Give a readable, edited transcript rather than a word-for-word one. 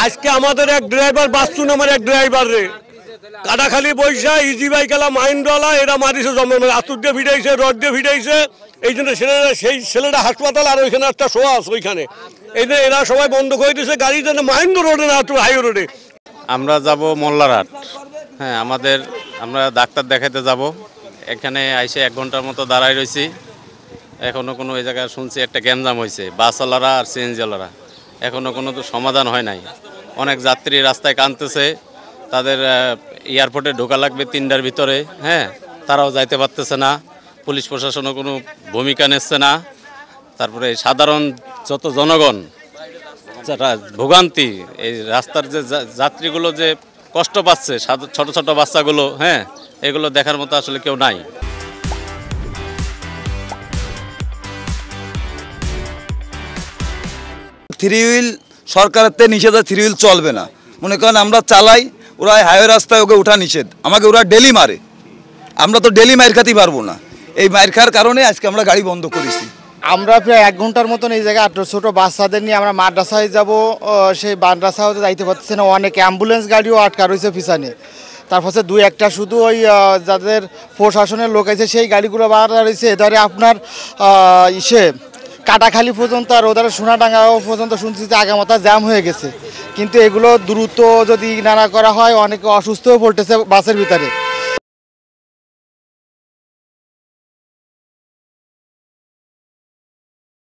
আজকে আমাদের এক ড্রাইভার বাস্তু নামের এক ড্রাইভার রে কাটাখালি বৈশা ইজি বাইকেলা মাইন্ডওয়ালা এরা মারিছে জমে আতুর দিয়ে ভিড়াইছে রড দিয়ে ভিড়াইছে। এই জন্য সেই ছেলেটা হাসপাতাল আর ওইখানে একটা শোয়া আছে ওইখানে। এই যে এরা সবাই বন্ধ করে দিয়েছে গাড়ি যেন মাইন্ড রোডে না হাই রোডে। আমরা যাব মোল্লারহাট। হ্যাঁ আমরা ডাক্তার দেখাতে যাব। এখানে আইসে 1 ঘন্টার মতো দাঁড়ায় রয়েছি। এখনও কোনো এই জায়গায় শুনছি একটা গ্যাঞ্জাম হয়েছে, বাসওয়ালারা আর সিএনজিওয়ালারা। এখনও কোনো তো সমাধান হয় নাই। অনেক যাত্রী রাস্তায় কাঁদতেছে, তাদের এয়ারপোর্টে ঢোকা লাগবে 3টার ভিতরে। হ্যাঁ, তারাও যাইতে পারতেছে না, পুলিশ প্রশাসনও কোনো ভূমিকা নিচ্ছে না। তারপরে সাধারণ যত জনগণ যারা ভোগান্তি, এই রাস্তার যে যাত্রীগুলো যে কষ্ট পাচ্ছে, ছোট ছোট বাচ্চাগুলো, হ্যাঁ, এগুলো দেখার মতো আসলে কেউ নাই। থ্রি হুইল সরকারের নিষেধ, থ্রি হুইল চলবে না। মনে করেন আমরা চালাই, ওরা হাইওয়ে রাস্তায় ওকে ওঠা নিষেধ, আমাকে ওরা ডেলি মারে। আমরা তো ডেলি মাইর খাতেই পারবো না। এই মাইর খাওয়ার কারণে আজকে আমরা গাড়ি বন্ধ করেছি। আমরা প্রায় 1 ঘন্টার মতন এই জায়গায় ছোটো বাচ্চাদের নিয়ে আমরা মাদ্রাসায় যাব, সেই মাদ্রাসায় যাইতে পারতেছে না। অনেক অ্যাম্বুলেন্স গাড়িও আটকা রয়েছে পিছনে। তারপর 2-1টা শুধু ওই যাদের প্রশাসনের লোক আছে সেই গাড়িগুলো বার রয়েছে। এধারে আপনার কাটাখালি পর্যন্ত আর ওধারে সোনাডাঙ্গাও পর্যন্ত শুনছি যে আগামাথা জ্যাম হয়ে গেছে। কিন্তু এগুলো দ্রুত যদি না করা হয় অনেকে অসুস্থ হয়ে পড়তেছে বাসের ভিতরে।